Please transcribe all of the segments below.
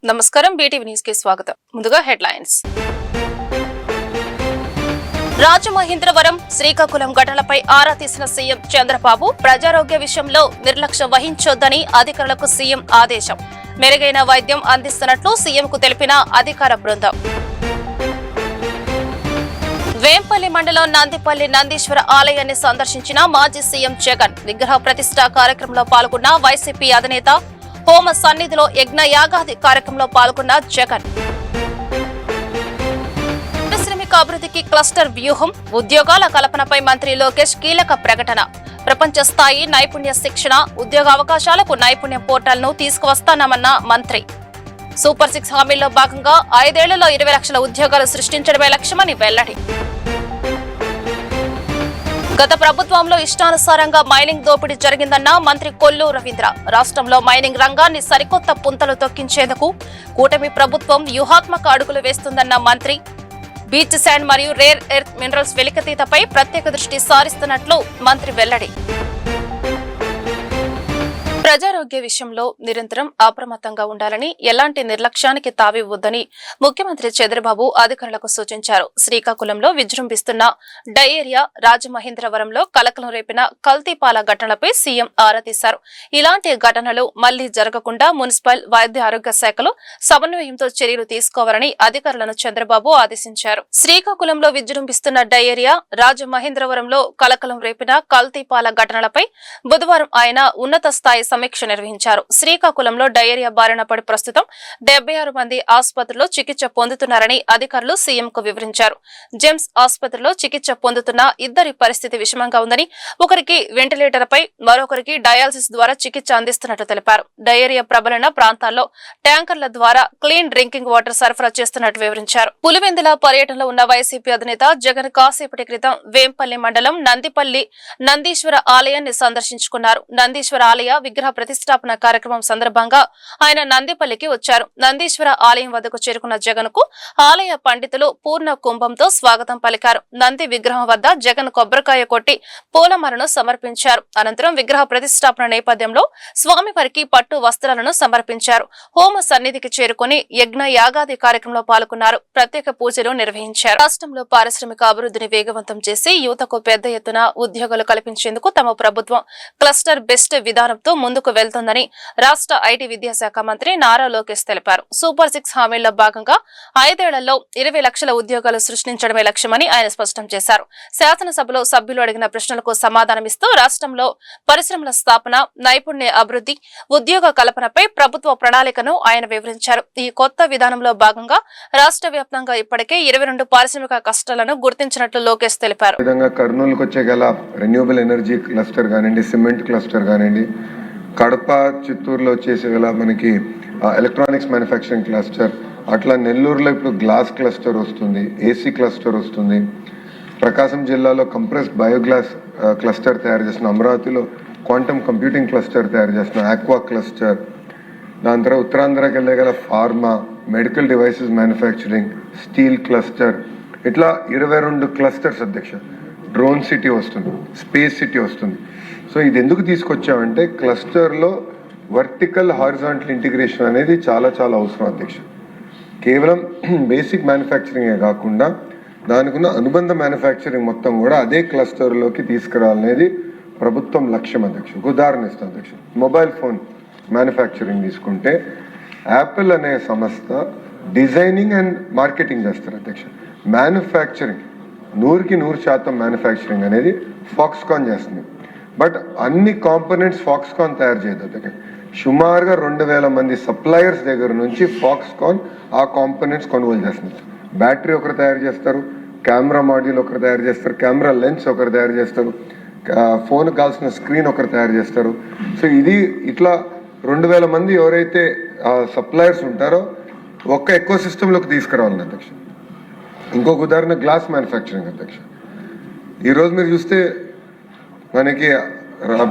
నమస్కారం, BTV news కి స్వాగతం. ముందుగా హెడ్లైన్స్. రాజమహేంద్రవరం శ్రీకాకుళం ఘటనలపై ఆరా తీసిన సీఎం చంద్రబాబు ప్రజారోగ్య విషయంలో నిర్లక్ష్యం వహించొద్దని అధికారులకు సీఎం ఆదేశం. మెరుగైన వైద్యం అందిస్తున్నట్లు సీఎంకు తెలిపిన అధికార బృందం. వేంపల్లి మండలం నందిపల్లి నందీశ్వర ఆలయాన్ని సందర్శించిన మాజీ సీఎం జగన్. విగ్రహ ప్రతిష్ఠా కార్యక్రమంలో పాల్గొన్న వైసీపీ అధినేత. హోమ సన్నిధిలో యజ్ఞ యాగాది కార్యక్రమంలో పాల్గొన్న జగన్. పారిశ్రామిక అభివృద్ధికి క్లస్టర్ వ్యూహం, ఉద్యోగాల కల్పనపై మంత్రి లోకేష్ కీలక ప్రకటన. ప్రపంచ స్థాయి నైపుణ్య శిక్షణ, ఉద్యోగ అవకాశాలకు నైపుణ్యం పోర్టల్ ను తీసుకువస్తానమన్న మంత్రి. సూపర్ 6 హామీల్లో భాగంగా 5 ఏళ్లలో 20 లక్షల ఉద్యోగాలు సృష్టించడమే లక్ష్యమని వెల్లడి. గత ప్రభుత్వంలో ఇష్టానుసారంగా మైనింగ్ దోపిడీ జరిగిందన్న మంత్రి కొల్లు రవీంద్ర. రాష్ట్రంలో మైనింగ్ రంగాన్ని సరికొత్త పుంతలు తొక్కించేందుకు కూటమి ప్రభుత్వం వ్యూహాత్మక అడుగులు వేస్తుందన్న మంత్రి. బీచ్ శాండ్ మరియు రేర్ ఎర్త్ మినరల్స్ వెలికితీతపై ప్రత్యేక దృష్టి సారిస్తున్నట్లు మంత్రి వెల్లడి. ప్రజారోగ్య విషయంలో నిరంతరం అప్రమత్తంగా ఉండాలని, ఎలాంటి నిర్లక్ష్యానికి తావివ్వొద్దని ముఖ్యమంత్రి చంద్రబాబు అధికారులకు సూచించారు. శ్రీకాకుళంలో విజృంభిస్తున్న డయేరియా, రాజమహేంద్రవరంలో కలకలం రేపిన కల్తీపాల ఘటనలపై సీఎం ఆరా తీశారు. ఇలాంటి ఘటనలు మళ్లీ జరగకుండా మున్సిపల్, వైద్య ఆరోగ్య శాఖలు సమన్వయంతో చర్యలు తీసుకోవాలని అధికారులను చంద్రబాబు ఆదేశించారు. శ్రీకాకుళంలో విజృంభిస్తున్న డయేరియా, రాజమహేంద్రవరంలో కలకలం రేపిన కల్తీపాల ఘటనలపై బుధవారం ఆయన ఉన్నత స్థాయి సమీక్ష నిర్వహించారు. శ్రీకాకుళంలో డయేరియా బారిన పడి ప్రస్తుతం 76 మంది ఆసుపత్రిలో చికిత్స పొందుతున్నారని అధికారులు సీఎంకు వివరించారు. జెమ్స్ ఆసుపత్రిలో చికిత్స పొందుతున్న 2 పరిస్థితి విషమంగా ఉందని, ఒకరికి వెంటిలేటర్పై, మరొకరికి డయాలసిస్ ద్వారా చికిత్స అందిస్తున్నట్టు తెలిపారు. డయేరియా ప్రబలిన ప్రాంతాల్లో ట్యాంకర్ల ద్వారా క్లీన్ డ్రింకింగ్ వాటర్ సరఫరా చేస్తున్నట్టు వివరించారు. పులివెందుల పర్యటనలో ఉన్న వైసీపీ అధినేత జగన్ కాసేపటి క్రితం వేంపల్లి మండలం నందిపల్లి నందీశ్వర ఆలయాన్ని సందర్శించుకున్నారు. నందీశ్వర ఆలయ విగ్రహ ప్రతిష్టాపన కార్యక్రమం సందర్భంగా ఆయన నందిపల్లికి వచ్చారు. నందీశ్వర ఆలయం వద్దకు చేరుకున్న జగన్ కు ఆలయ పండితులు పూర్ణ కుంభంతో స్వాగతం పలికారు. నంది విగ్రహం వద్ద జగన్ కొబ్బరికాయ కొట్టి పూలమాలను సమర్పించారు. అనంతరం విగ్రహ ప్రతిష్టాపన నేపథ్యంలో స్వామివారికి పట్టు వస్త్రాలను సమర్పించారు. హోమ సన్నిధికి చేరుకుని యజ్ఞ యాగాది కార్యక్రమంలో పాల్గొన్నారు. ప్రత్యేక పూజలు నిర్వహించారు. రాష్ట్రంలో పారిశ్రామిక అభివృద్ధిని వేగవంతం చేసి యువతకు పెద్ద ఎత్తున ఉద్యోగాలు కల్పించేందుకు తమ ప్రభుత్వం క్లస్టర్ బెస్ట్ విధానంతో ముందుకు వెళ్తుందని రాష్ట్ర ఐటీ విద్యాశాఖ మంత్రి నారా లోకేష్ తెలిపారు. సూపర్ 6 హామీల్లో భాగంగా 5 ఏళ్లలో 20 లక్షల ఉద్యోగాలు సృష్టించడమే లక్ష్యమని ఆయన స్పష్టం చేశారు. శాసనసభలో సభ్యులు అడిగిన ప్రశ్నలకు సమాధానమిస్తూ రాష్ట్రంలో పరిశ్రమల స్థాపన, నైపుణ్య అభివృద్ధి, ఉద్యోగ కల్పనపై ప్రభుత్వ ప్రణాళికను ఆయన వివరించారు. ఈ కొత్త విధానంలో భాగంగా రాష్ట్ర వ్యాప్తంగా ఇప్పటికే 22 పారిశ్రామిక కష్టాలను గుర్తించినట్లు లోకేష్ తెలిపారు. సిమెంట్ క్లస్టర్ కానివ్వండి, కడప, చిత్తూరులో వచ్చేసి మనకి ఎలక్ట్రానిక్స్ మ్యానుఫ్యాక్చరింగ్ క్లస్టర్, అట్లా నెల్లూరులో ఇప్పుడు గ్లాస్ క్లస్టర్ వస్తుంది, ఏసీ క్లస్టర్ వస్తుంది. ప్రకాశం జిల్లాలో కంప్రెస్డ్ బయోగ్లాస్ క్లస్టర్ తయారు చేస్తున్న, అమరావతిలో క్వాంటమ్ కంప్యూటింగ్ క్లస్టర్ తయారు చేస్తున్న, ఆక్వా క్లస్టర్. దాని తర్వాత ఉత్తరాంధ్రకి వెళ్ళగల pharma, medical devices manufacturing, steel cluster, ఇట్లా 22 క్లస్టర్స్ అధ్యక్ష. డ్రోన్ సిటీ వస్తుంది, స్పేస్ సిటీ వస్తుంది. సో ఇది ఎందుకు తీసుకొచ్చామంటే క్లస్టర్లో వర్టికల్ హారిజాంటల్ ఇంటిగ్రేషన్ అనేది చాలా చాలా అవసరం అధ్యక్ష. కేవలం బేసిక్ మ్యానుఫ్యాక్చరింగే కాకుండా దానికి ఉన్న అనుబంధ మ్యానుఫ్యాక్చరింగ్ మొత్తం కూడా అదే క్లస్టర్లోకి తీసుకురావాలనేది ప్రభుత్వం లక్ష్యం అధ్యక్ష. ఉదాహరణ ఇస్తాం అధ్యక్ష, మొబైల్ ఫోన్ మ్యానుఫ్యాక్చరింగ్ తీసుకుంటే యాపిల్ అనే సంస్థ డిజైనింగ్ అండ్ మార్కెటింగ్ చేస్తారు అధ్యక్ష. మ్యానుఫ్యాక్చరింగ్ 100% మ్యానుఫ్యాక్చరింగ్ అనేది ఫాక్స్కాన్ చేస్తుంది. బట్ అన్ని కాంపోనెంట్స్ ఫాక్స్కాన్ తయారు చేయదు అధ్యక్ష. సుమారుగా 2000 మంది సప్లయర్స్ దగ్గర నుంచి ఫాక్స్కాన్ ఆ కాంపోనెంట్స్ కొనుగోలు చేస్తుంది. బ్యాటరీ ఒకరు తయారు చేస్తారు, కెమెరా మాడ్యూల్ ఒకరు తయారు చేస్తారు, కెమెరా లెన్స్ ఒకరు తయారు చేస్తారు, ఫోన్ కావాల్సిన స్క్రీన్ ఒకరు తయారు చేస్తారు. సో ఇది ఇట్లా 2000 మంది ఎవరైతే సప్లయర్స్ ఉంటారో ఒక్క ఎకో సిస్టంలోకి తీసుకురావాలని అధ్యక్ష. ఇంకొక ఉదాహరణ గ్లాస్ మ్యానుఫ్యాక్చరింగ్ అధ్యక్ష. ఈరోజు మీరు చూస్తే మనకి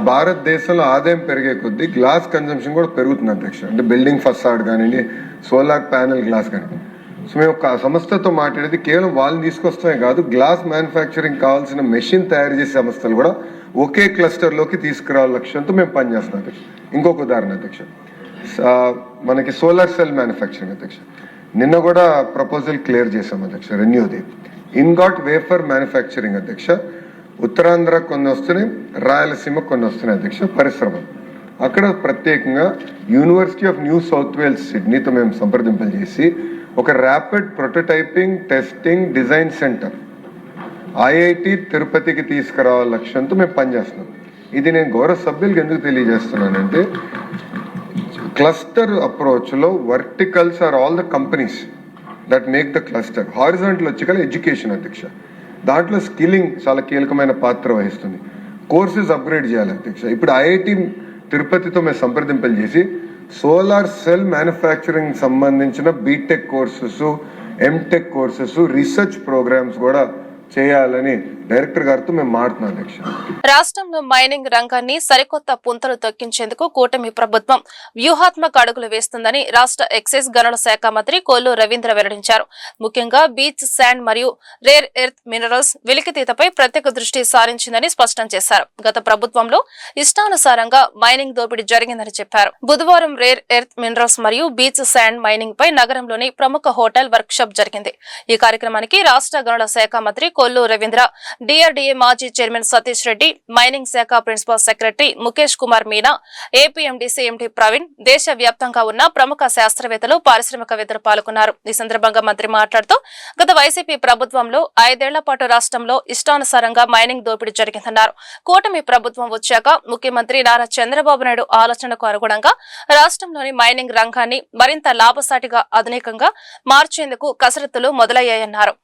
భారతదేశంలో ఆదాయం పెరిగే కొద్దీ గ్లాస్ కన్జంప్షన్ కూడా పెరుగుతుంది అధ్యక్ష. అంటే బిల్డింగ్ ఫసాడ్ కానివ్వండి, సోలార్ ప్యానెల్ గ్లాస్ కానివ్వండి. సో మేము ఒక సంస్థతో మాట్లాడేది కేవలం వాళ్ళని తీసుకొస్తామే కాదు, గ్లాస్ మ్యానుఫ్యాక్చరింగ్ కావాల్సిన మెషిన్ తయారు చేసే సంస్థలు కూడా ఒకే క్లస్టర్లోకి తీసుకురావాల లక్ష్యంతో మేము పనిచేస్తున్నాం అధ్యక్ష. ఇంకొక ఉదాహరణ అధ్యక్ష, మనకి సోలార్ సెల్ మ్యానుఫ్యాక్చరింగ్ అధ్యక్ష. నిన్న కూడా ప్రపోజల్ క్లియర్ చేశాం అధ్యక్ష, రెన్యూది. ఇన్గాట్ వేఫర్ మ్యానుఫ్యాక్చరింగ్ అధ్యక్ష, ఉత్తరాంధ్ర కొన్ని వస్తున్నాయి, రాయలసీమ కొన్ని వస్తున్నాయి అధ్యక్ష పరిశ్రమలు. అక్కడ ప్రత్యేకంగా university of New South Wales సిడ్నీతో మేము సంప్రదింపులు చేసి ఒక rapid prototyping testing design centre IIT తిరుపతికి తీసుకురావాల లక్ష్యంతో మేము పనిచేస్తున్నాం. ఇది నేను గౌరవ సభ్యులకు ఎందుకు తెలియజేస్తున్నానంటే, క్లస్టర్ అప్రోచ్లో verticals are all the companies that make the cluster. Horizontal వచ్చి ఎడ్యుకేషన్ అధ్యక్ష, దాంట్లో స్కిల్లింగ్ చాలా కీలకమైన పాత్ర వహిస్తుంది. కోర్సెస్ అప్గ్రేడ్ చేయాలి అధ్యక్ష. ఇప్పుడు ఐఐటి తిరుపతితో మేము సంప్రదింపులు చేసి సోలార్ సెల్ మ్యానుఫ్యాక్చరింగ్ సంబంధించిన BTech courses, MTech courses, research programmes కూడా చేయాలని డైరెక్టర్ గారితో మేము మాట్లాడుతున్నాం అధ్యక్ష. రాష్ట్రంలో మైనింగ్ రంగాన్ని సరికొత్త పుంతలు తొక్కించేందుకు కూటమి ప్రభుత్వం వ్యూహాత్మక అడుగులు వేస్తుందని రాష్ట్ర ఎక్సైజ్ గనుల శాఖ మంత్రి కొల్లు రవీంద్ర వెల్లడించారు. ముఖ్యంగా బీచ్ శాండ్ మరియు రేర్ ఎర్త్ మినరల్స్ వెలికితీతపై ప్రత్యేక దృష్టి సారించిందని స్పష్టం చేశారు. గత ప్రభుత్వంలో ఇష్టానుసారంగా మైనింగ్ దోపిడీ జరిగిందని చెప్పారు. బుధవారం రేర్ ఎర్త్ మినరల్స్ మరియు బీచ్ శాండ్ మైనింగ్ పై నగరంలోని ప్రముఖ హోటల్ వర్క్ షాప్ జరిగింది. ఈ కార్యక్రమానికి రాష్ట్ర గనుల శాఖ మంత్రి కొల్లు రవీంద్ర, డిఆర్డీఏ మాజీ చైర్మన్ సతీష్ రెడ్డి, మైనింగ్ శాఖ principal secretary Mukesh Kumar Meena, APMDC MD Praveen, దేశ వ్యాప్తంగా ఉన్న ప్రముఖ శాస్త్రవేత్తలు, పారిశ్రామికవేత్తలు పాల్గొన్నారు. ఈ సందర్భంగా మంత్రి మాట్లాడుతూ, గత వైసీపీ ప్రభుత్వంలో 5 ఏళ్ల పాటు రాష్ట్రంలో ఇష్టానుసారంగా మైనింగ్ దోపిడీ జరిగిందన్నారు. కూటమి ప్రభుత్వం వచ్చాక ముఖ్యమంత్రి నారా చంద్రబాబు నాయుడు ఆలోచనకు అనుగుణంగా రాష్ట్రంలోని మైనింగ్ రంగాన్ని మరింత లాభసాటిగా, ఆధునికంగా మార్చేందుకు కసరత్తులు మొదలయ్యాయన్నారు.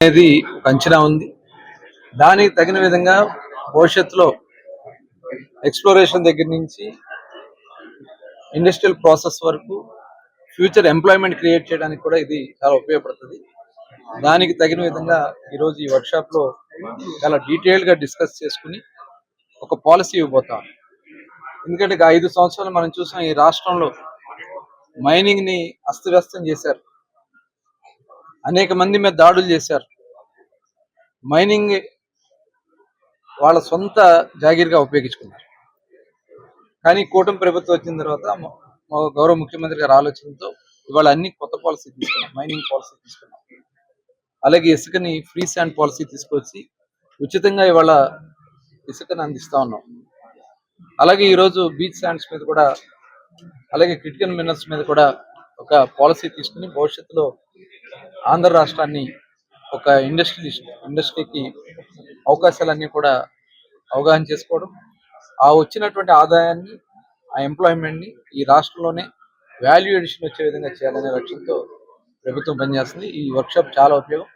దానికి తగిన విధంగా భవిష్యత్తులో ఎక్స్ప్లోరేషన్ దగ్గర నుంచి ఇండస్ట్రియల్ ప్రాసెస్ వరకు ఫ్యూచర్ ఎంప్లాయ్మెంట్ క్రియేట్ చేయడానికి కూడా ఇది చాలా ఉపయోగపడుతుంది. దానికి తగిన విధంగా ఈరోజు ఈ వర్క్షాప్లో చాలా డీటెయిల్గా డిస్కస్ చేసుకుని ఒక పాలసీ ఇవ్వబోతాం. ఎందుకంటే 5 సంవత్సరాలు మనం చూసాం, ఈ రాష్ట్రంలో మైనింగ్ని అస్తవ్యస్తం చేశారు, అనేక మంది మీద దాడులు చేశారు, మైనింగ్ వాళ్ళ సొంత జాగీర్గా ఉపయోగించుకున్నారు. కానీ కూటమి ప్రభుత్వం వచ్చిన తర్వాత గౌరవ ముఖ్యమంత్రి గారి ఆలోచనతో ఇవాళ అన్ని కొత్త పాలసీ తీసుకున్నాం. మైనింగ్ పాలసీ తీసుకున్నాం, అలాగే ఇసుకని ఫ్రీ శాండ్ పాలసీ తీసుకొచ్చి ఉచితంగా ఇవాళ ఇసుకని అందిస్తా ఉన్నాం. అలాగే ఈరోజు బీచ్ శాండ్స్ మీద కూడా, అలాగే క్రిటికల్ మినరల్స్ మీద కూడా ఒక పాలసీ తీసుకుని భవిష్యత్తులో ఆంధ్ర రాష్ట్రాన్ని ఒక ఇండస్ట్రీకి అవకాశాలన్నీ కూడా అవగాహన చేసుకోవడం, ఆ వచ్చినటువంటి ఆదాయాన్ని, ఆ ఎంప్లాయ్మెంట్ని ఈ రాష్ట్రంలోనే వాల్యూ ఎడిషన్ వచ్చే విధంగా చేయాలనే లక్ష్యంతో ప్రభుత్వం పనిచేస్తుంది. ఈ వర్క్షాప్ చాలా ఉపయోగం.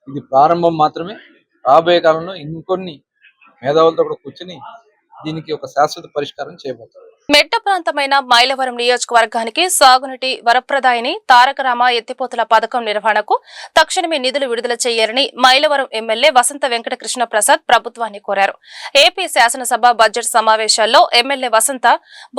ఇది ప్రారంభం మాత్రమే. రాబోయే కాలంలో ఇంకొన్ని మేధావులతో కూడా కూర్చొని దీనికి ఒక శాశ్వత పరిష్కారం చేయబోతారు. మెట్ట ప్రాంతమైన మైలవరం నియోజకవర్గానికి సాగునీటి వరప్రదాయిని తారకరామ ఎత్తిపోతల పథకం నిర్వహణకు తక్షణమే నిధులు విడుదల చేయాలని మైలవరం ఎమ్మెల్యే వసంత వెంకట కృష్ణ ప్రసాద్ ప్రభుత్వాన్ని కోరారు. ఏపీ శాసనసభ బడ్జెట్ సమావేశాల్లో ఎమ్మెల్యే వసంత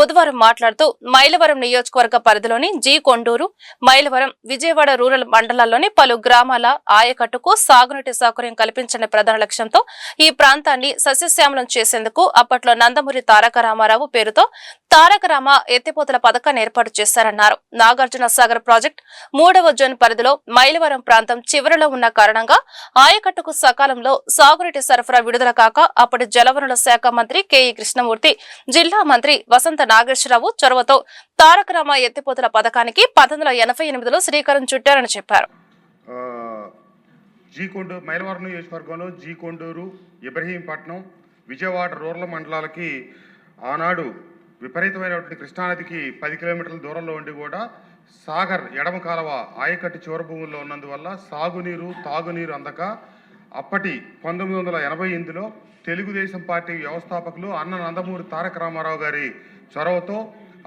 బుధవారం మాట్లాడుతూ, మైలవరం నియోజకవర్గ పరిధిలోని జీ కొండూరు, మైలవరం, విజయవాడ రూరల్ మండలాల్లోని పలు గ్రామాల ఆయకట్టుకు సాగునీటి సౌకర్యం కల్పించని ప్రధాన లక్ష్యంతో ఈ ప్రాంతాన్ని సస్యశ్యామలం చేసేందుకు అప్పట్లో నందమూరి తారక రామారావు పేరుతో తారకరామ ఎత్తిపోతల పథకాన్ని ఏర్పాటు చేశారన్నారు. నాగార్జున సాగర్ ప్రాజెక్టు 3వ జోన్ పరిధిలో మైలవరం ప్రాంతం చివరిలో ఉన్న కారణంగా ఆయకట్టుకు సకాలంలో సాగునీటి సరఫరా విడుదల కాక అప్పటి జలవనరుల శాఖ మంత్రి కెఈ కృష్ణమూర్తి, జిల్లా మంత్రి వసంత నాగేశ్వరరావు చొరవతో తారకరామ ఎత్తిపోతల పథకానికి 1988లో శ్రీకారం చుట్టారని చెప్పారు. మైలవరం నియోజకవర్గంలో జీ కొండూరు, ఇబ్రహీంపట్నం, విజయవాడ రూరల్ మండలాలకి ఆనాడు విపరీతమైనటువంటి కృష్ణానదికి 10 కిలోమీటర్ల దూరంలో ఉండి కూడా సాగర్ ఎడమ కాలువ ఆయకట్టు చివరి భూముల్లో ఉన్నందువల్ల సాగునీరు, తాగునీరు అందక అప్పటి 1988లో తెలుగుదేశం పార్టీ వ్యవస్థాపకులు అన్న నందమూరి తారక రామారావు గారి చొరవతో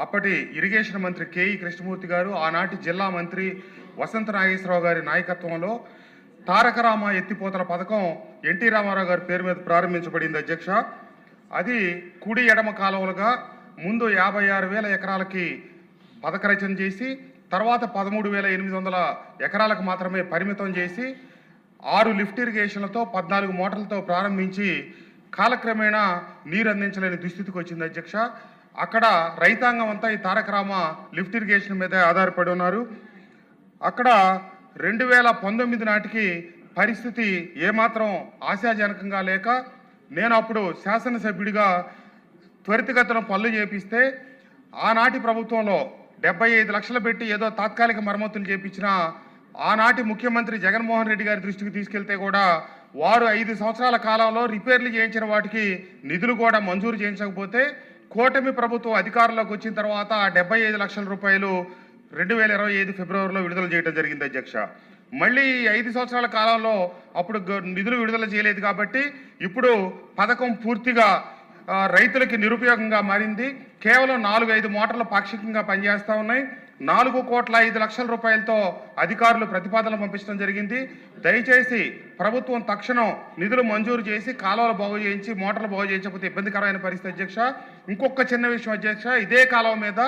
అప్పటి ఇరిగేషన్ మంత్రి కెఈ కృష్ణమూర్తి గారు, ఆనాటి జిల్లా మంత్రి వసంత నాగేశ్వరరావు గారి నాయకత్వంలో తారకరామ ఎత్తిపోతల పథకం ఎన్టీ రామారావు గారి పేరు మీద ప్రారంభించబడింది అధ్యక్ష. అది కుడి ఎడమ కాలువలుగా ముందు 56,000 ఎకరాలకి పథక రచన చేసి తర్వాత 13,800 ఎకరాలకు మాత్రమే పరిమితం చేసి 6 లిఫ్ట్ ఇరిగేషన్లతో 14 మోటార్లతో ప్రారంభించి కాలక్రమేణా నీరు అందించలేని దుస్థితికి వచ్చింది అధ్యక్ష. అక్కడ రైతాంగం అంతా ఈ తారక రామ లిఫ్ట్ ఇరిగేషన్ మీదే ఆధారపడి ఉన్నారు. అక్కడ 2019 నాటికి పరిస్థితి ఏమాత్రం ఆశాజనకంగా లేక నేను అప్పుడు శాసనసభ్యుడిగా త్వరితగతిన పనులు చేపిస్తే ఆనాటి ప్రభుత్వంలో 75 లక్షలు పెట్టి ఏదో తాత్కాలిక మరమ్మతులు చేపించిన ఆనాటి ముఖ్యమంత్రి జగన్మోహన్ రెడ్డి గారి దృష్టికి తీసుకెళ్తే కూడా వారు 5 సంవత్సరాల కాలంలో రిపేర్లు చేయించిన వాటికి నిధులు కూడా మంజూరు చేయించకపోతే కూటమి ప్రభుత్వం అధికారంలోకి వచ్చిన తర్వాత 75 లక్షల రూపాయలు 2025 ఫిబ్రవరిలో విడుదల చేయడం జరిగింది అధ్యక్ష. మళ్ళీ 5 సంవత్సరాల కాలంలో అప్పుడు నిధులు విడుదల చేయలేదు కాబట్టి ఇప్పుడు పథకం పూర్తిగా రైతులకి నిరుపయోగంగా మారింది. కేవలం 4-5 మోటార్లు పాక్షికంగా పనిచేస్తూ ఉన్నాయి. 4,05,00,000 రూపాయలతో అధికారులు ప్రతిపాదనలు పంపించడం జరిగింది. దయచేసి ప్రభుత్వం తక్షణం నిధులు మంజూరు చేసి కాలువలు బాగు చేయించి మోటార్లు బాగు చేయించకపోతే ఇబ్బందికరమైన పరిస్థితి అధ్యక్ష. ఇంకొక చిన్న విషయం అధ్యక్ష, ఇదే కాలువ మీద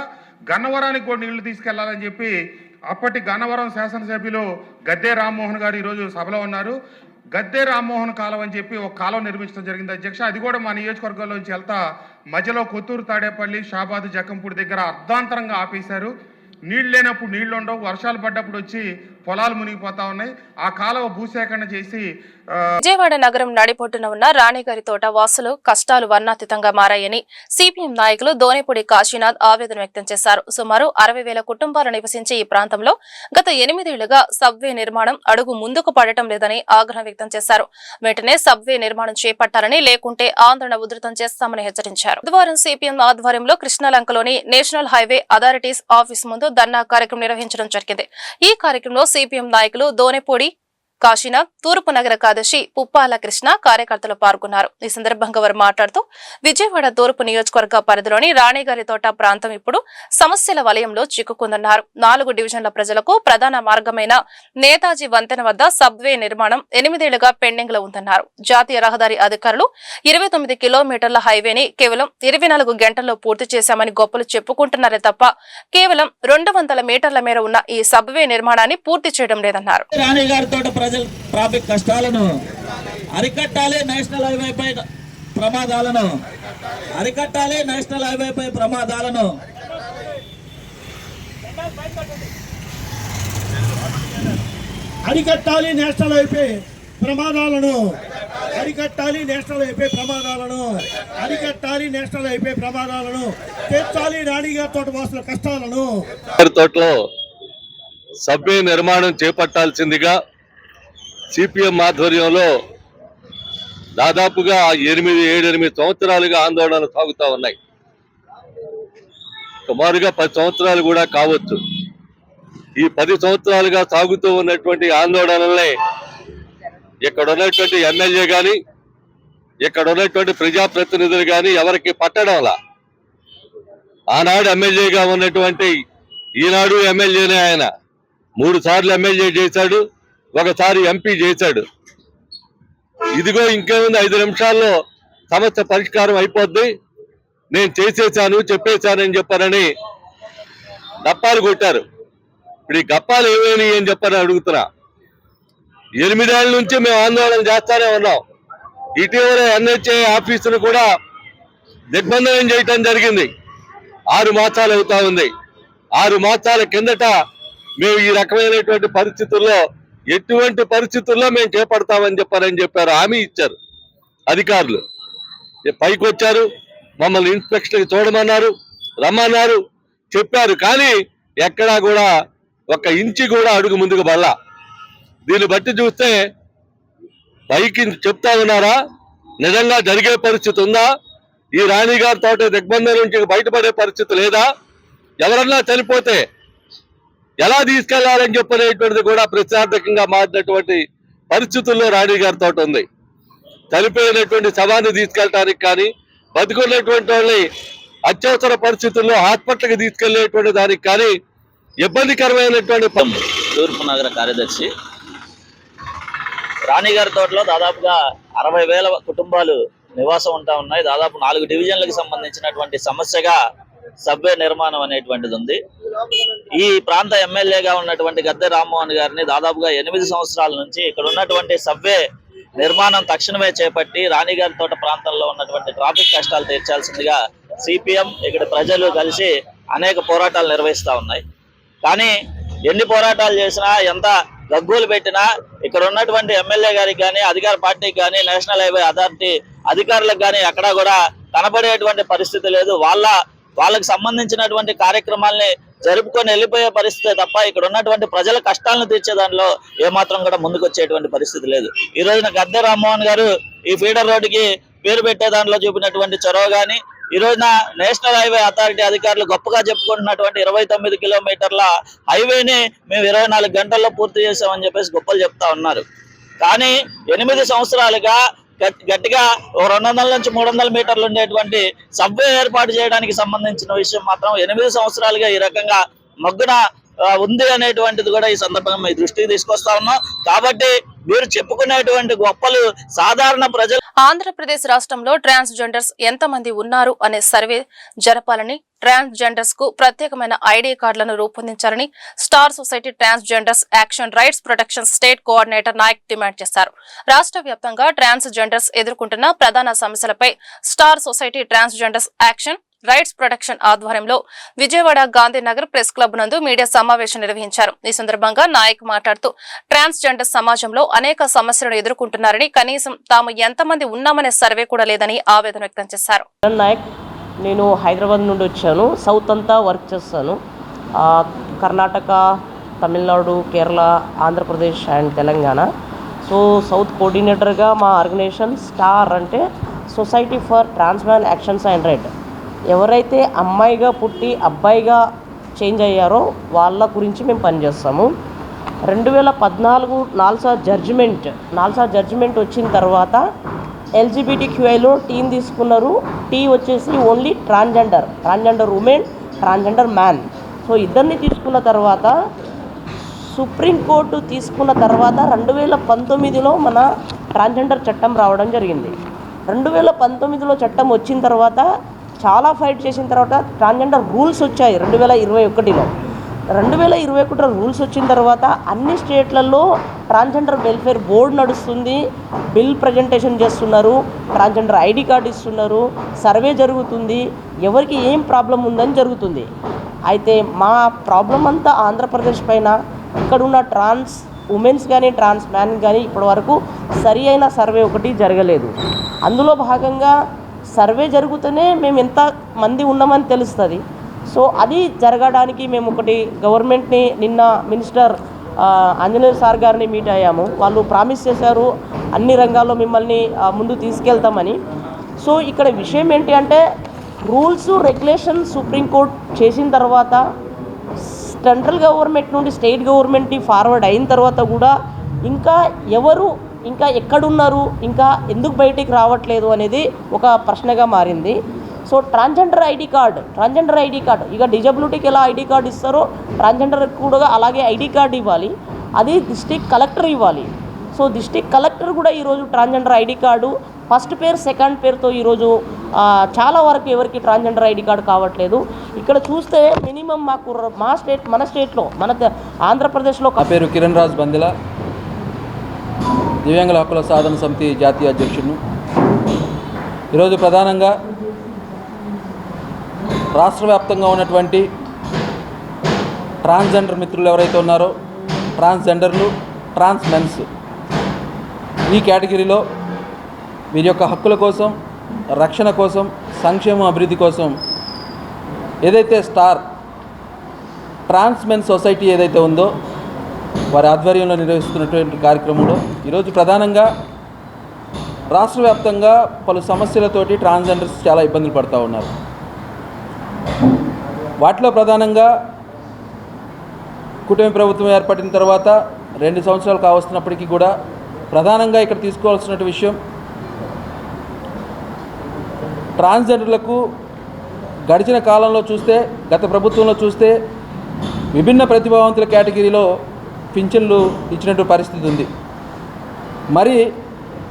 గన్నవరానికి కూడా నీళ్లు తీసుకెళ్లాలని చెప్పి అప్పటి గన్నవరం శాసనసభ్యులు గద్దే రామ్మోహన్ గారు ఈరోజు సభలో ఉన్నారు. గద్దే రామ్మోహన్ కాలువ అని చెప్పి ఒక కాలువ నిర్మించడం జరిగింది అధ్యక్ష. అది కూడా మా నియోజకవర్గంలోంచి వెళ్తా మధ్యలో కొత్తూరు తాడేపల్లి షాబాద్ జక్కంపూడి దగ్గర అర్ధాంతరంగా ఆపేశారు. నీళ్ళు లేనప్పుడు నీళ్లు ఉండవు, వర్షాలు పడ్డప్పుడు వచ్చి పొలాలు మునిగిపోతా ఉన్నాయి. ఆ కాలువ భూసేకరణ చేసి విజయవాడ నగరం నడిపొట్టున ఉన్న రాణిగారి తోట వాసులు కష్టాలు వర్ణాతీతంగా మారాయని సిపిఎం నాయకులు దోనేపూడి కాశీనాథ్ ఆవేదన వ్యక్తం చేశారు. సుమారు 60,000 కుటుంబాలు నివసించే ఈ ప్రాంతంలో గత 8 ఏళ్లుగా సబ్వే నిర్మాణం అడుగు ముందుకు పడటం లేదని ఆగ్రహం వ్యక్తం చేశారు. వెంటనే సబ్వే నిర్మాణం చేపట్టాలని, లేకుంటే ఆందోళన ఉధృతం చేస్తామని హెచ్చరించారు. బుధవారం సిపిఎం ఆధ్వర్యంలో కృష్ణాలంకలోని నేషనల్ హైవే అథారిటీస్ ఆఫీస్ ముందు ధర్నా కార్యక్రమం నిర్వహించడం జరిగింది. ఈ కార్యక్రమంలో సిపిఎం నాయకులు దోనేపూడి కాశీనాథ్, తూర్పు నగర కార్యదర్శి పుప్పాల కృష్ణ కార్యకర్తలు పాల్గొన్నారు. ఈ సందర్భంగా వారు మాట్లాడుతూ విజయవాడ తూర్పు నియోజకవర్గ పరిధిలోని రాణిగారి తోట ప్రాంతం ఇప్పుడు సమస్యల వలయంలో చిక్కుకుందన్నారు. 4 డివిజన్ల ప్రజలకు ప్రధాన మార్గమైన నేతాజీ వంతెన వద్ద సబ్వే నిర్మాణం 8 ఏళ్లుగా పెండింగ్ లో ఉందన్నారు. జాతీయ రహదారి అధికారులు 29 కిలోమీటర్ల హైవేని కేవలం 24 గంటల్లో పూర్తి చేశామని గొప్పలు చెప్పుకుంటున్నారే తప్ప కేవలం 200 మీటర్ల మేర ఉన్న ఈ సబ్వే నిర్మాణాన్ని పూర్తి చేయడం లేదన్నారు. ట్రాఫిక్ కష్టాలను అరికట్టాలి, నేషనల్ హైవేపై ప్రమాదాలను అరికట్టాలి, నేషనల్ హైవేపై ప్రమాదాలను అరికట్టాలి, నేషనల్ హైవే ప్రమాదాలను అరికట్టాలి, నేషనల్ హైవే ప్రమాదాలను అరికట్టాలి, నేషనల్ హైవే ప్రమాదాలను తెచ్చాలి, రాణిగారి తోట వాసుల కష్టాలను. తోటలో సబ్వే నిర్మాణం చేపట్టాల్సిందిగా సిపిఎం ఆధ్వర్యంలో దాదాపుగా 7-8 సంవత్సరాలుగా ఆందోళనలు సాగుతూ ఉన్నాయి. సుమారుగా 10 సంవత్సరాలు కూడా కావచ్చు. ఈ 10 సంవత్సరాలుగా సాగుతూ ఉన్నటువంటి ఆందోళనలనే ఇక్కడ ఉన్నటువంటి ఎమ్మెల్యే కానీ ఇక్కడ ఉన్నటువంటి ప్రజాప్రతినిధులు కానీ ఎవరికి పట్టడంలా. ఆనాడు ఎమ్మెల్యేగా ఉన్నటువంటి ఈనాడు ఎమ్మెల్యేనే ఆయన 3 సార్లు ఎమ్మెల్యే చేశాడు, ఒకసారి ఎంపీ చేశాడు. ఇదిగో ఇంకేముంది, 5 నిమిషాల్లో సమస్య పరిష్కారం అయిపోద్ది, నేను చేసేసాను చెప్పేశానని చెప్పారని గప్పాలు కొట్టారు. ఇప్పుడు ఈ గప్పాలు ఏమేమి అని చెప్పని అడుగుతున్నా. 8 ఏళ్ల నుంచి మేము ఆందోళన చేస్తానే ఉన్నాం. ఇటీవల ఎన్హెచ్ఏ ఆఫీసును కూడా దిగ్బంధనం చేయటం జరిగింది. 6 మాసాలు అవుతా ఉంది. 6 మాసాల కిందట మేము ఈ రకమైనటువంటి పరిస్థితుల్లో ఎటువంటి పరిస్థితుల్లో మేము చేపడతామని చెప్పారు. హామీ ఇచ్చారు అధికారులు. పైకి వచ్చారు, మమ్మల్ని ఇన్స్పెక్షన్కి చూడమన్నారు, రమ్మన్నారు, చెప్పారు. కానీ ఎక్కడా కూడా 1 ఇంచి కూడా అడుగు ముందుకు బల్ల. దీన్ని బట్టి చూస్తే పైకి చెప్తా ఉన్నారా, నిజంగా జరిగే పరిస్థితి ఉందా? ఈ రాణిగారి తోట దిగ్బంధం నుంచి బయటపడే పరిస్థితి లేదా? ఎవరన్నా చనిపోతే ఎలా తీసుకెళ్లాలని చెప్పనేటువంటిది కూడా ప్రశ్నార్థకంగా మారినటువంటి పరిస్థితుల్లో రాణిగారి తోట ఉంది. చనిపోయినటువంటి శవాన్ని తీసుకెళ్ళటానికి కానీ, బతుకున్నటువంటి వాళ్ళని అత్యవసర పరిస్థితుల్లో హాస్పిటల్కి తీసుకెళ్లేటువంటి దానికి కానీ ఇబ్బందికరమైనటువంటి. తూర్పు నగర కార్యదర్శి. రాణిగారి తోటలో దాదాపుగా 60,000 కుటుంబాలు నివాసం ఉంటా ఉన్నాయి. దాదాపు 4 డివిజన్లకు సంబంధించినటువంటి సమస్యగా సబ్వే నిర్మాణం అనేటువంటిది ఉంది. ఈ ప్రాంత ఎమ్మెల్యేగా ఉన్నటువంటి గద్దె రామ్మోహన్ గారిని దాదాపుగా 8 సంవత్సరాల నుంచి ఇక్కడ ఉన్నటువంటి సబ్వే నిర్మాణం తక్షణమే చేపట్టి రాణిగారి తోట ప్రాంతంలో ఉన్నటువంటి ట్రాఫిక్ కష్టాలు తీర్చాల్సిందిగా సిపిఎం ఇక్కడ ప్రజలు కలిసి అనేక పోరాటాలు నిర్వహిస్తూ ఉన్నాయి. కానీ ఎన్ని పోరాటాలు చేసినా, ఎంత గగ్గోలు పెట్టినా ఇక్కడ ఉన్నటువంటి ఎమ్మెల్యే గారికి కానీ, అధికార పార్టీకి కానీ, నేషనల్ హైవే అథారిటీ అధికారులకు కానీ ఎక్కడా కూడా కనబడేటువంటి పరిస్థితి లేదు. వాళ్ళకి సంబంధించినటువంటి కార్యక్రమాల్ని జరుపుకొని వెళ్ళిపోయే పరిస్థితి తప్ప ఇక్కడ ఉన్నటువంటి ప్రజల కష్టాలను తీర్చే దానిలో ఏమాత్రం కూడా ముందుకు వచ్చేటువంటి పరిస్థితి లేదు. ఈ రోజున గద్దె రామ్మోహన్ గారు ఈ ఫీడర్ రోడ్డుకి పేరు పెట్టే దాంట్లో చూపినటువంటి చొరవ కానీ, ఈ రోజున నేషనల్ హైవే అథారిటీ అధికారులు గొప్పగా చెప్పుకుంటున్నటువంటి 29 కిలోమీటర్ల హైవేని మేము 24 గంటల్లో పూర్తి చేసామని చెప్పేసి గొప్పలు చెప్తా ఉన్నారు. కానీ 8 సంవత్సరాలుగా గట్టిగా 200 నుంచి 300 మీటర్లు ఉండేటువంటి సబ్వే ఏర్పాటు చేయడానికి సంబంధించిన విషయం మాత్రం 8 సంవత్సరాలుగా ఈ రకంగా మగ్గున ఉంది అనేటువంటిది కూడా ఈ సందర్భంగా మీ దృష్టికి తీసుకొస్తా ఉన్నాం. కాబట్టి మీరు చెప్పుకునేటువంటి గొప్పలు సాధారణ ప్రజలు. ఆంధ్రప్రదేశ్ రాష్ట్రంలో ట్రాన్స్జెండర్స్ ఎంతమంది ఉన్నారు అనే సర్వే జరపాలని, ట్రాన్స్జెండర్స్ కు ప్రత్యేకమైన ఐడి కార్డులను రూపొందించాలని star society transgenders action rights protection state coordinator Nayak demand చేశారు. రాష్ట్ర వ్యాప్తంగా ట్రాన్స్జెండర్స్ ఎదుర్కొంటున్న ప్రధాన సమస్యలపై star society transgenders action rights protection ఆధ్వర్యంలో విజయవాడ గాంధీనగర్ ప్రెస్ క్లబ్ నందు మీడియా సమావేశం నిర్వహించారు. ఈ సందర్భంగా నాయక్ మాట్లాడుతూ ట్రాన్స్జెండర్ సమాజంలో అనేక సమస్యలను ఎదుర్కొంటున్నారని, కనీసం తాము ఎంతమంది ఉన్నామనే సర్వే కూడా లేదని ఆవేదన వ్యక్తం చేశారు. నాయక్, నేను హైదరాబాద్ నుండి వచ్చాను. సౌత్ అంతా వర్క్ చేస్తాను. Karnataka, Tamil Nadu, Kerala, Andhra Pradesh and Telangana. So south కోఆర్డినేటర్గా మా ఆర్గనైజేషన్ స్టార్ అంటే society for transmen actions and right. ఎవరైతే అమ్మాయిగా పుట్టి అబ్బాయిగా చేంజ్ అయ్యారో వాళ్ళ గురించి మేము పనిచేస్తాము. 2014 నాల్సా జడ్జిమెంట్ వచ్చిన తర్వాత LGBTQIలో టీని తీసుకున్నారు. టీ వచ్చేసి only transgender women, transgender man. So ఇద్దరిని తీసుకున్న తర్వాత సుప్రీంకోర్టు తీసుకున్న తర్వాత 2019లో మన ట్రాన్స్జెండర్ చట్టం రావడం జరిగింది. 2019లో చట్టం వచ్చిన తర్వాత చాలా ఫైట్ చేసిన తర్వాత ట్రాన్స్జెండర్ రూల్స్ వచ్చాయి 2021లో. 2021 రూల్స్ వచ్చిన తర్వాత అన్ని స్టేట్లలో ట్రాన్స్జెండర్ వెల్ఫేర్ బోర్డు నడుస్తుంది. బిల్ ప్రజెంటేషన్ చేస్తున్నారు, ట్రాన్స్జెండర్ ఐడి కార్డు ఇస్తున్నారు, సర్వే జరుగుతుంది, ఎవరికి ఏం ప్రాబ్లం ఉందని జరుగుతుంది. అయితే మా ప్రాబ్లం అంతా ఆంధ్రప్రదేశ్ పైన. ఇక్కడున్న ట్రాన్స్ ఉమెన్స్ కానీ ట్రాన్స్ మ్యాన్ కానీ ఇప్పటి వరకు సరి అయిన సర్వే ఒకటి జరగలేదు. అందులో భాగంగా సర్వే జరుగుతూనే మేము ఎంత మంది ఉన్నామని తెలుస్తుంది. సో అది జరగడానికి మేము ఒకటి గవర్నమెంట్ని నిన్న మినిస్టర్ ఆంజనేయ సార్ గారిని మీట్ అయ్యాము. వాళ్ళు ప్రామిస్ చేశారు అన్ని రంగాల్లో మిమ్మల్ని ముందు తీసుకెళ్తామని. సో ఇక్కడ విషయం ఏంటి అంటే రూల్స్ రెగ్యులేషన్ సుప్రీంకోర్టు చేసిన తర్వాత సెంట్రల్ గవర్నమెంట్ నుండి స్టేట్ గవర్నమెంట్కి ఫార్వర్డ్ అయిన తర్వాత కూడా ఇంకా ఎక్కడున్నారు, ఇంకా ఎందుకు బయటికి రావట్లేదు అనేది ఒక ప్రశ్నగా మారింది. సో ట్రాన్స్జెండర్ ఐడి కార్డు ఇక డిజబిలిటీకి ఎలా ఐడి కార్డు ఇస్తారో ట్రాన్స్జెండర్కి కూడా అలాగే ఐడి కార్డు ఇవ్వాలి. అది డిస్ట్రిక్ట్ కలెక్టర్ ఇవ్వాలి. సో డిస్ట్రిక్ట్ కలెక్టర్ కూడా ఈరోజు ట్రాన్స్జెండర్ ఐడి కార్డు ఫస్ట్ పేరు సెకండ్ పేరుతో ఈరోజు చాలా వరకు ఎవరికి ట్రాన్స్జెండర్ ఐడి కార్డు కావట్లేదు. ఇక్కడ చూస్తే మినిమం మాకు మన స్టేట్లో మన ఆంధ్రప్రదేశ్లో. నా పేరు కిరణ్ రాజ్ బందిలా, దివ్యాంగుల హక్కుల సాధన సమితి జాతీయ అధ్యక్షుడు. ఈరోజు ప్రధానంగా రాష్ట్ర వ్యాప్తంగా ఉన్నటువంటి ట్రాన్స్జెండర్ మిత్రులు ఎవరైతే ఉన్నారో ట్రాన్స్జెండర్లు, ట్రాన్స్ మెన్స్ ఈ కేటగిరీలో వీరి యొక్క హక్కుల కోసం, రక్షణ కోసం, సంక్షేమ అభివృద్ధి కోసం ఏదైతే స్టార్ ట్రాన్స్ మెన్ సొసైటీ ఏదైతే ఉందో వారి ఆధ్వర్యంలో నిర్వహిస్తున్నటువంటి కార్యక్రమంలో ఈరోజు ప్రధానంగా రాష్ట్ర వ్యాప్తంగా పలు సమస్యలతోటి ట్రాన్స్జెండర్స్ చాలా ఇబ్బందులు పడుతూ ఉన్నారు. వాటిలో ప్రధానంగా కూటమి ప్రభుత్వం ఏర్పడిన తర్వాత 2 సంవత్సరాలు కావస్తున్నప్పటికీ కూడా ప్రధానంగా ఇక్కడ తీసుకోవాల్సిన విషయం ట్రాన్స్జెండర్లకు గడిచిన కాలంలో చూస్తే, గత ప్రభుత్వంలో చూస్తే విభిన్న ప్రతిభావంతుల కేటగిరీలో పింఛన్లు ఇచ్చినట్టు పరిస్థితి ఉంది. మరి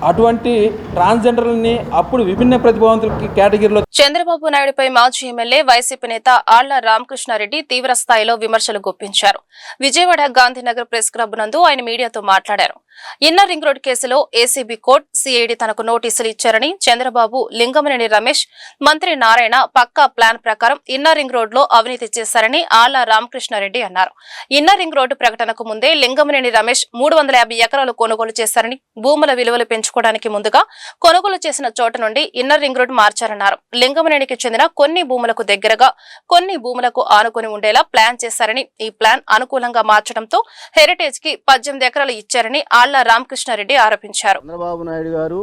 అటువంటి ట్రాన్స్జెండర్లని అప్పుడు విభిన్న ప్రతిభావంతులకి కేటగిరీలో. చంద్రబాబు నాయుడుపై మాజీ ఎమ్మెల్యే వైసీపీ నేత ఆళ్ల రామకృష్ణారెడ్డి తీవ్ర స్థాయిలో విమర్శలు గుప్పించారు. విజయవాడ గాంధీనగర్ ప్రెస్ క్లబ్ నందు ఆయన మీడియాతో మాట్లాడారు. ఇన్నర్ రింగ్ రోడ్ కేసులో ఏసీబీ కోర్టు సిఐడి తనకు నోటీసులు ఇచ్చారని, చంద్రబాబు, లింగమనేని రమేష్, మంత్రి నారాయణ పక్కా ప్లాన్ ప్రకారం ఇన్నర్ రింగ్ రోడ్ లో అవినీతి చేశారని ఆళ్ల రామకృష్ణారెడ్డి అన్నారు. ఇన్నర్ రింగ్ రోడ్డు ప్రకటనకు ముందే లింగమనేని రమేష్ 350 ఎకరాలు కొనుగోలు చేశారని, భూముల విలువలు పెంచుకోవడానికి ముందుగా కొనుగోలు చేసిన చోట నుండి ఇన్నర్ రింగ్ రోడ్ మార్చారన్నారు. లింగమనేనికి చెందిన కొన్ని భూములకు దగ్గరగా, కొన్ని భూములకు ఆనుకుని ఉండేలా ప్లాన్ చేశారని, ఈ ప్లాన్ అనుకూలంగా మార్చడంతో హెరిటేజ్ కి 18 ఎకరాలు ఇచ్చారని ఆళ్ల రామకృష్ణారెడ్డి ఆరోపించారు. చంద్రబాబు నాయుడు గారు,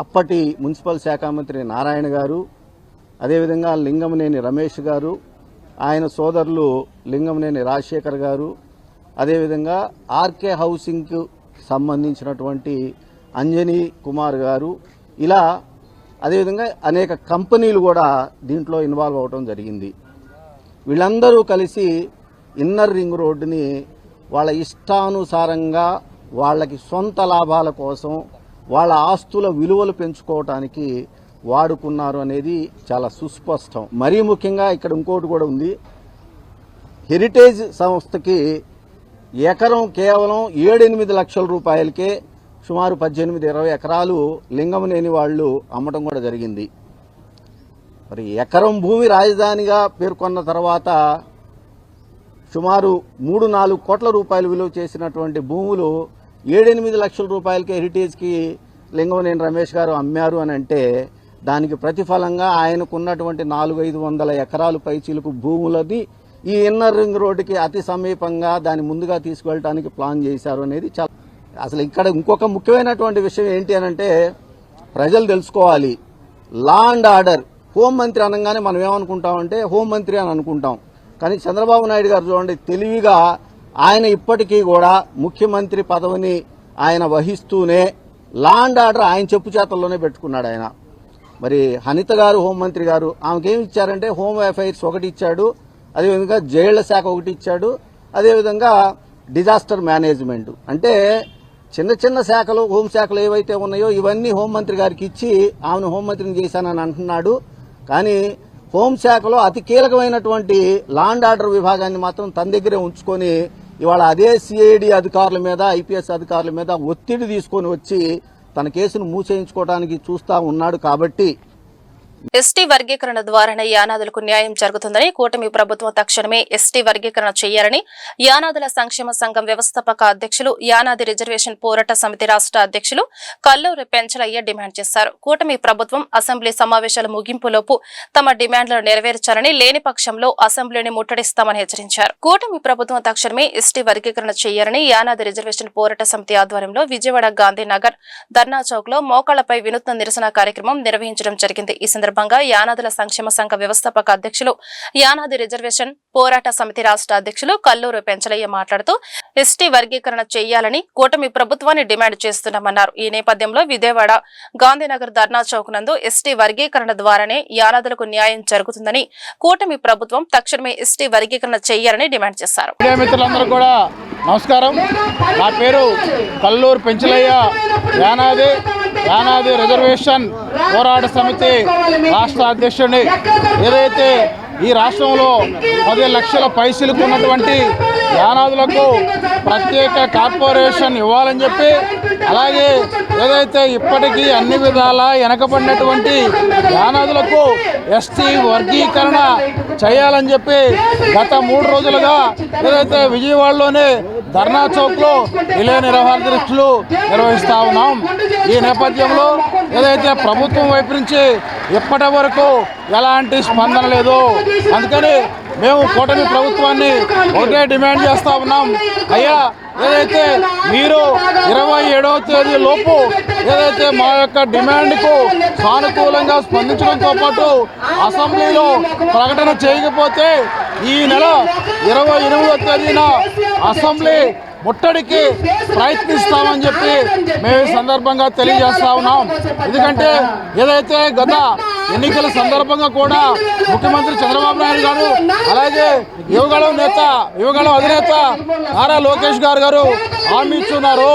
అప్పటి మున్సిపల్ శాఖ మంత్రి నారాయణ గారు, అదేవిధంగా లింగమనేని రమేష్ గారు, ఆయన సోదరులు లింగమనేని రాజశేఖర్ గారు, అదేవిధంగా ఆర్కే హౌసింగ్కు సంబంధించినటువంటి అంజనీ కుమార్ గారు, ఇలా అదేవిధంగా అనేక కంపెనీలు కూడా దీంట్లో ఇన్వాల్వ్ అవడం జరిగింది. వీళ్ళందరూ కలిసి ఇన్నర్ రింగ్ రోడ్డుని వాళ్ళ ఇష్టానుసారంగా వాళ్ళకి సొంత లాభాల కోసం, వాళ్ళ ఆస్తుల విలువలు పెంచుకోవటానికి వాడుకున్నారు అనేది చాలా సుస్పష్టం. మరీ ముఖ్యంగా ఇక్కడ ఇంకోటి కూడా ఉంది. హెరిటేజ్ సంస్థకి ఎకరం కేవలం 7-8 లక్షల రూపాయలకే సుమారు 18-20 ఎకరాలు లింగమనేని వాళ్ళు అమ్మటం కూడా జరిగింది. మరి ఎకరం భూమి రాజధానిగా పేర్కొన్న తర్వాత సుమారు 3-4 కోట్ల రూపాయలు విలువ చేసినటువంటి భూములు 7-8 లక్షల రూపాయలకే హెరిటేజ్కి లింగమనేని రమేష్ గారు అమ్మారు అని అంటే, దానికి ప్రతిఫలంగా ఆయనకున్నటువంటి 400-500 ఎకరాలు పైచీలకు భూములని ఈ ఇన్నర్ రింగ్ రోడ్డుకి అతి సమీపంగా దాన్ని ముందుగా తీసుకువెళ్ళడానికి ప్లాన్ చేశారు అనేది చాలా. అసలు ఇక్కడ ఇంకొక ముఖ్యమైనటువంటి విషయం ఏంటి అనంటే, ప్రజలు తెలుసుకోవాలి. లా అండ్ ఆర్డర్, హోంమంత్రి అనగానే మనం ఏమనుకుంటామంటే హోంమంత్రి అని అనుకుంటాం. కానీ చంద్రబాబు నాయుడు గారు చూడండి, తెలివిగా ఆయన ఇప్పటికీ కూడా ముఖ్యమంత్రి పదవిని ఆయన వహిస్తూనే లా అండ్ ఆర్డర్ ఆయన చెప్పు చేతల్లోనే పెట్టుకున్నాడు ఆయన. మరి హనిత గారు, హోంమంత్రి గారు, ఆమెకేమి ఇచ్చారంటే హోమ్ అఫైర్స్ ఒకటి ఇచ్చాడు, అదేవిధంగా జైళ్ల శాఖ ఒకటి ఇచ్చాడు, అదేవిధంగా డిజాస్టర్ మేనేజ్మెంట్. అంటే చిన్న చిన్న శాఖలు, హోంశాఖలు ఏవైతే ఉన్నాయో ఇవన్నీ హోంమంత్రి గారికి ఇచ్చి ఆమెను హోంమంత్రిని చేశానని అంటున్నాడు. కానీ హోంశాఖలో అతి కీలకమైనటువంటి లా అండ్ ఆర్డర్ విభాగాన్ని మాత్రం తన దగ్గరే ఉంచుకొని ఇవాళ అదే సిఐడి అధికారుల మీద, ఐపీఎస్ అధికారుల మీద ఒత్తిడి తీసుకొని వచ్చి తన కేసును మూసేయించుకోవడానికి చూస్తా ఉన్నాడు. కాబట్టి ఎస్టీ వర్గీకరణ ద్వారానే యానాదులకు న్యాయం జరుగుతుందని, కూటమి ప్రభుత్వం తక్షణమే ఎస్టీ వర్గీకరణ చేయాలని యానాదుల సంక్షేమ సంఘం వ్యవస్థాపక అధ్యక్షులు, యానాది రిజర్వేషన్ పోరాట సమితి రాష్ట్ర అధ్యక్షులు కల్లూరి పెంచలయ్య డిమాండ్ చేశారు. కూటమి ప్రభుత్వం అసెంబ్లీ సమావేశాల ముగింపులోపు తమ డిమాండ్లను నెరవేర్చాలని, లేని పక్షంలో అసెంబ్లీని ముట్టడిస్తామని హెచ్చరించారు. కూటమి ప్రభుత్వం తక్షణమే ఎస్టీ వర్గీకరణ చేయాలని యానాది రిజర్వేషన్ పోరాట సమితి ఆధ్వర్యంలో విజయవాడ గాంధీనగర్ ధర్నా చౌక్ లో మోకాళ్లపై వినూత్న నిరసన కార్యక్రమం నిర్వహించడం జరిగింది. ఈ సందర్భంగా యానాదుల సంక్షేమ సంఘ వ్యవస్థాపక అధ్యక్షులు, యానాది రిజర్వేషన్ పోరాట సమితి రాష్ట్ర అధ్యక్షులు కల్లూరు పెంచలయ్య మాట్లాడుతూ ఎస్టీ వర్గీకరణ చేయాలని కూటమి ప్రభుత్వాన్ని డిమాండ్ చేస్తున్నామన్నారు. ఈ నేపథ్యంలో విజయవాడ గాంధీనగర్ ధర్నా చౌక్ నందు ఎస్టీ వర్గీకరణ ద్వారానే యానాదులకు న్యాయం జరుగుతుందని, కూటమి ప్రభుత్వం తక్షణమే ఎస్టీ వర్గీకరణ చేయాలని డిమాండ్ చేశారు. మిత్రులందరూ కూడా నమస్కారం. నా పేరు కల్లూరు పెంచలయ్య, యానాది రిజర్వేషన్ పోరాట సమితి రాష్ట్ర అధ్యక్షుడిని. ఏదైతే ఈ రాష్ట్రంలో 10 లక్షల పైసలకు ఉన్నటువంటి యానాదులకు ప్రత్యేక కార్పొరేషన్ ఇవ్వాలని చెప్పి, అలాగే ఏదైతే ఇప్పటికీ అన్ని విధాలా వెనకబడినటువంటి యానాదులకు ఎస్టీ వర్గీకరణ చేయాలని చెప్పి గత 3 రోజులుగా ఏదైతే విజయవాడలోనే ధర్నా చౌక్లో రిలే నిర్వహణలు నిర్వహిస్తా ఉన్నాం. ఈ నేపథ్యంలో ఏదైతే ప్రభుత్వం వైపు నుంచి ఇప్పటి వరకు ఎలాంటి స్పందన లేదు. అందుకని మేము కూటమి ప్రభుత్వాన్ని ఒకటే డిమాండ్ చేస్తా ఉన్నాం. అయ్యా, ఏదైతే మీరు 27వ తేదీ లోపు ఏదైతే మా యొక్క డిమాండ్కు సానుకూలంగా స్పందించడంతో పాటు అసెంబ్లీలో ప్రకటన చేయకపోతే ఈ నెల 28వ తేదీన అసెంబ్లీ ముట్టడికి ప్రయత్నిస్తామని చెప్పి మేము ఈ సందర్భంగా తెలియజేస్తా ఉన్నాం. ఎందుకంటే ఏదైతే గత ఎన్నికల సందర్భంగా కూడా ముఖ్యమంత్రి చంద్రబాబు నాయుడు గారు అలాగే యువగళం అధినేత నారా లోకేష్ గారు హామీ ఇచ్చున్నారు.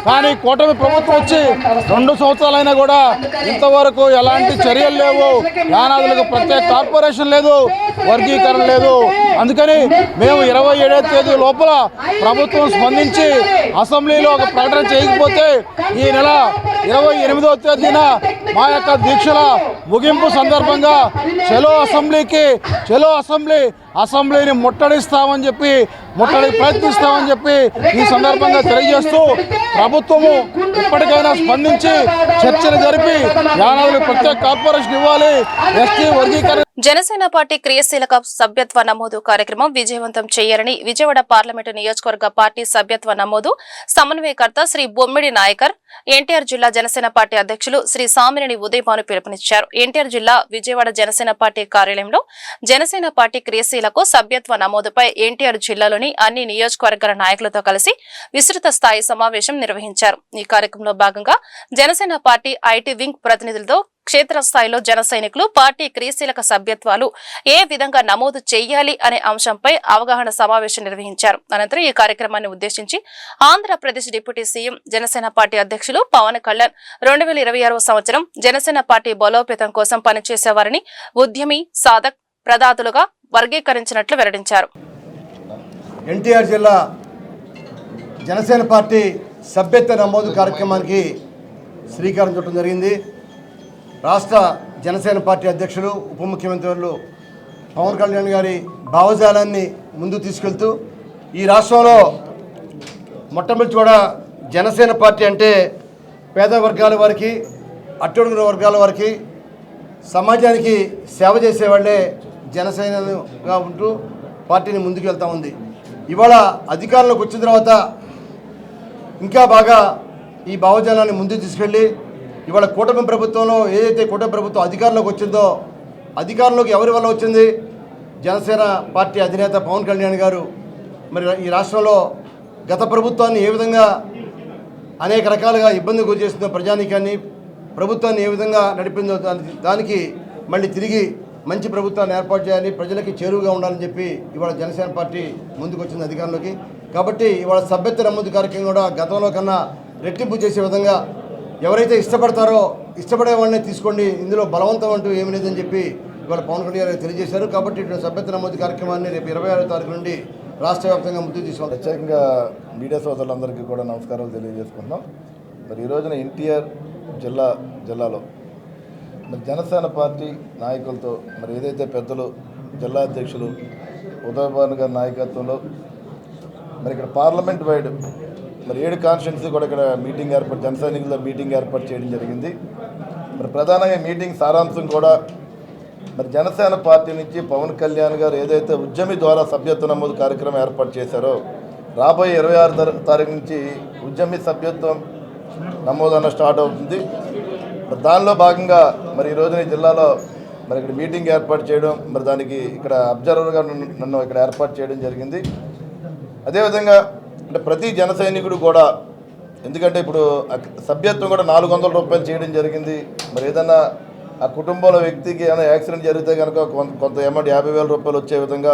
కానీ కూటమి ప్రభుత్వం వచ్చి 2 సంవత్సరాలైనా కూడా ఇంతవరకు ఎలాంటి చర్యలు లేవు. యానాదులకు ప్రత్యేక కార్పొరేషన్ లేదు, వర్గీకరణ లేదు. అందుకని మేము 27వ తేదీ లోపల ప్రభుత్వం స్పందించి అసెంబ్లీలో ఒక ప్రకటన చేయకపోతే ఈ నెల 28వ తేదీన మా యొక్క దీక్షల ముగింపు సందర్భంగా చలో అసెంబ్లీని ముట్టడిస్తామని చెప్పి ప్రయత్నిస్తామని చెప్పి ఈ సందర్భంగా తెలియజేస్తూ ప్రభుత్వము ఇప్పటికైనా స్పందించి చర్చలు జరిపి యానాదులకు ప్రత్యేక కార్పొరేషన్ ఇవ్వాలి. ఎస్టీ వర్గీకరణ జనసేన పార్టీ క్రియాశీలక సభ్యత్వ నమోదు కార్యక్రమం విజయవంతం చేయాలని విజయవాడ పార్లమెంటు నియోజకవర్గ పార్టీ సభ్యత్వ నమోదు సమన్వయకర్త శ్రీ బొమ్మిడి నాయకర్, ఎన్టీఆర్ జిల్లా జనసేన పార్టీ అధ్యక్షులు శ్రీ సామినేని ఉదయభాను పిలుపునిచ్చారు. ఎన్టీఆర్ జిల్లా విజయవాడ జనసేన పార్టీ కార్యాలయంలో జనసేన పార్టీ క్రియాశీలకు సభ్యత్వ నమోదుపై ఎన్టీఆర్ జిల్లాలోని అన్ని నియోజకవర్గాల నాయకులతో కలిసి విస్తృత స్థాయి సమావేశం నిర్వహించారు. ఈ కార్యక్రమంలో భాగంగా జనసేన పార్టీ ఐటీ వింగ్ ప్రతినిధులతో క్షేత్రస్థాయిలో జన సైనికులు పార్టీ క్రియాశీలక సభ్యత్వాలు ఏ విధంగా నమోదు చేయాలి అనే అంశంపై అవగాహన సమావేశం నిర్వహించారు. అనంతరం ఈ కార్యక్రమాన్ని ఉద్దేశించి Andhra Pradesh deputy CM Janasena party అధ్యక్షులు పవన్ కళ్యాణ్ 2026వ సంవత్సరం జనసేన పార్టీ బలోపేతం కోసం పనిచేసేవారని ఉద్యమి, సాధక్, ప్రదాతులుగా వర్గీకరించినట్లు వెల్లడించారు. ఎన్టీఆర్ జిల్లా జనసేన పార్టీ సభ్యత్వ నమోదు కార్యక్రమానికి శ్రీకారం చుట్టడం జరిగింది. రాష్ట్ర జనసేన పార్టీ అధ్యక్షులు, ఉప ముఖ్యమంత్రులు పవన్ కళ్యాణ్ గారి భావజాలాన్ని ముందుకు తీసుకెళ్తూ ఈ రాష్ట్రంలో మొట్టమొదటి కూడా జనసేన పార్టీ అంటే పేద వర్గాల వారికి, అట్టడుగుల వర్గాల వారికి, సమాజానికి సేవ చేసేవాళ్లే జనసేనగా ఉంటూ పార్టీని ముందుకు వెళ్తూ ఉంది. ఇవాళ అధికారంలోకి వచ్చిన తర్వాత ఇంకా బాగా ఈ భావజాలాన్ని ముందుకు తీసుకెళ్ళి ఇవాళ కూటమి ప్రభుత్వంలో ఏదైతే కూటమి ప్రభుత్వం అధికారంలోకి వచ్చిందో, అధికారంలోకి ఎవరి వల్ల వచ్చింది? జనసేన పార్టీ అధినేత పవన్ కళ్యాణ్ గారు మరి ఈ రాష్ట్రంలో గత ప్రభుత్వాన్ని ఏ విధంగా అనేక రకాలుగా ఇబ్బంది గురి చేస్తుందో, ప్రజానీకాన్ని, ప్రభుత్వాన్ని ఏ విధంగా నడిపిందో దానికి మళ్ళీ తిరిగి మంచి ప్రభుత్వాన్ని ఏర్పాటు చేయాలి, ప్రజలకి చేరువుగా ఉండాలని చెప్పి ఇవాళ జనసేన పార్టీ ముందుకు వచ్చింది అధికారంలోకి. కాబట్టి ఇవాళ సభ్యత్వ నమోదు కార్యక్రమం కూడా గతంలో కన్నా రెట్టింపు చేసే విధంగా ఎవరైతే ఇష్టపడే వాళ్ళనే తీసుకోండి, ఇందులో బలవంతం అంటూ ఏమి లేదని చెప్పి ఇవాళ పవన్ కళ్యాణ్ గారు తెలియజేశారు. కాబట్టి ఇటు సభ్యత్వ నమోదు కార్యక్రమాన్ని రేపు 26వ తారీఖు నుండి రాష్ట్ర వ్యాప్తంగా ముందుకు తీసుకోవాలి. ప్రత్యేకంగా మీడియా సోదరులందరికీ కూడా నమస్కారాలు తెలియజేసుకుంటున్నాం. మరి ఈ రోజున ఎన్టీఆర్ జిల్లాలో మరి జనసేన పార్టీ నాయకులతో మరి ఏదైతే పెద్దలు జిల్లా అధ్యక్షులు ఉదయభాను గారి నాయకత్వంలో మరి ఇక్కడ పార్లమెంట్ వైడ్ మరి 7 కాన్స్టిట్యున్సీ కూడా ఇక్కడ జన సైనికులతో మీటింగ్ ఏర్పాటు చేయడం జరిగింది. మరి ప్రధానంగా మీటింగ్ సారాంశం కూడా మరి జనసేన పార్టీ నుంచి పవన్ కళ్యాణ్ గారు ఏదైతే ఉద్యమి ద్వారా సభ్యత్వ నమోదు కార్యక్రమం ఏర్పాటు చేశారో, రాబోయే 26వ తారీఖు నుంచి ఉద్యమి సభ్యత్వం నమోదన స్టార్ట్ అవుతుంది. దానిలో భాగంగా మరి ఈ రోజున ఈ జిల్లాలో మరి ఇక్కడ మీటింగ్ ఏర్పాటు చేయడం, మరి దానికి ఇక్కడ అబ్జర్వర్గా నన్ను ఇక్కడ ఏర్పాటు చేయడం జరిగింది. అదేవిధంగా అంటే ప్రతి జన సైనికుడు కూడా, ఎందుకంటే ఇప్పుడు సభ్యత్వం కూడా 400 రూపాయలు చేయడం జరిగింది. మరి ఏదన్నా ఆ కుటుంబంలో వ్యక్తికి ఏమైనా యాక్సిడెంట్ జరిగితే కనుక కొంత అమౌంట్ 50,000 రూపాయలు వచ్చే విధంగా,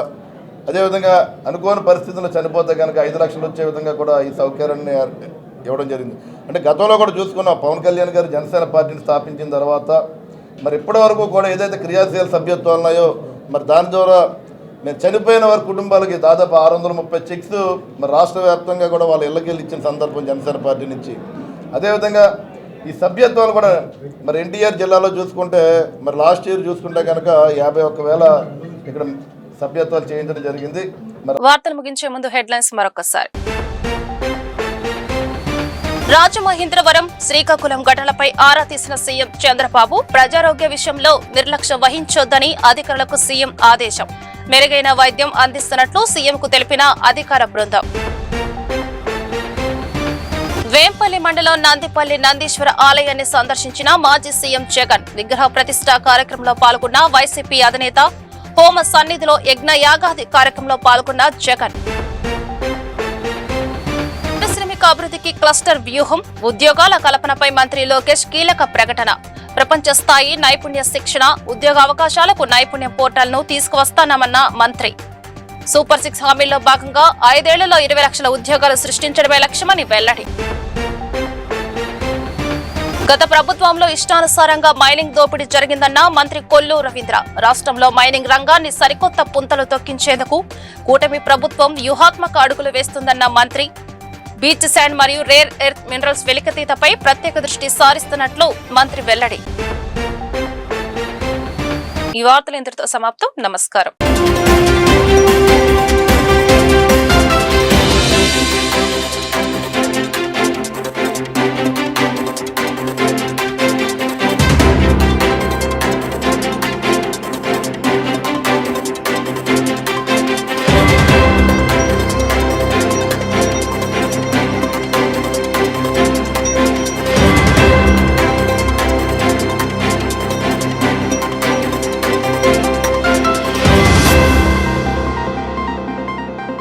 అదేవిధంగా అనుకోని పరిస్థితుల్లో చనిపోతే కనుక 5 లక్షలు వచ్చే విధంగా కూడా ఈ సౌకర్యాన్ని ఇవ్వడం జరిగింది. అంటే గతంలో కూడా చూసుకున్నాం, పవన్ కళ్యాణ్ గారు జనసేన పార్టీని స్థాపించిన తర్వాత మరి ఇప్పటి వరకు కూడా ఏదైతే క్రియాశీల సభ్యత్వాలు ఉన్నాయో మరి దాని ద్వారా నేను చనిపోయిన వారి కుటుంబాలకి దాదాపు 630 చెక్స్ మరి రాష్ట్ర వ్యాప్తంగా కూడా వాళ్ళ ఇళ్ళకెళ్ళి ఇచ్చిన సందర్భం జనసేన పార్టీ నుంచి. అదేవిధంగా ఈ సభ్యత్వాలు కూడా మరి ఎన్టీఆర్ జిల్లాలో చూసుకుంటే మరి లాస్ట్ ఇయర్ చూసుకుంటే కనుక 51,000 ఇక్కడ సభ్యత్వాలు చేయించడం జరిగింది. వార్తలు ముగించే ముందు హెడ్లైన్స్ మరొకసారి. రాజమహేంద్రవరం, శ్రీకాకుళం ఘటనలపై ఆరా తీసిన సీఎం చంద్రబాబు, ప్రజారోగ్య విషయంలో నిర్లక్ష్యం వహించొద్దని అధికారులకు సీఎం ఆదేశం. మెరుగైన వైద్యం అందిస్తున్నట్లు సీఎంకు తెలిపిన అధికార బృందం. వేంపల్లి మండలం నందిపల్లి నందీశ్వర ఆలయాన్ని సందర్శించిన మాజీ సీఎం జగన్. విగ్రహ ప్రతిష్ఠా కార్యక్రమంలో పాల్గొన్న వైసీపీ అధినేత. హోమ సన్నిధిలో యజ్ఞ యాగాది కార్యక్రమంలో పాల్గొన్న జగన్. ఆర్థిక అభివృద్ధికి క్లస్టర్ వ్యూహం, ఉద్యోగాల కల్పనపై మంత్రి లోకేష్ కీలక ప్రకటన. ప్రపంచ స్థాయి నైపుణ్య శిక్షణ, ఉద్యోగ అవకాశాలకు నైపుణ్య పోర్టల్ ను తీసుకువస్తానమన్న మంత్రి. సూపర్ 6 హామీల్లో భాగంగా 5 ఏళ్లలో 20 లక్షల ఉద్యోగాలు సృష్టించడమే లక్ష్యమని వెల్లడి. గత ప్రభుత్వంలో ఇష్టానుసారంగా మైనింగ్ దోపిడీ జరిగిందన్న మంత్రి కొల్లు రవీంద్ర. రాష్ట్రంలో మైనింగ్ రంగాన్ని సరికొత్త పుంతలు తొక్కించేందుకు కూటమి ప్రభుత్వం వ్యూహాత్మక అడుగులు వేస్తుందన్న మంత్రి. బీచ్ శాండ్ మరియు రేర్ ఎర్త్ మినరల్స్ వెలికితీతపై ప్రత్యేక దృష్టి సారిస్తున్నట్లు మంత్రి వెల్లడి. ఈ వార్తలు ఇంతటితో సమాప్తం. నమస్కారం.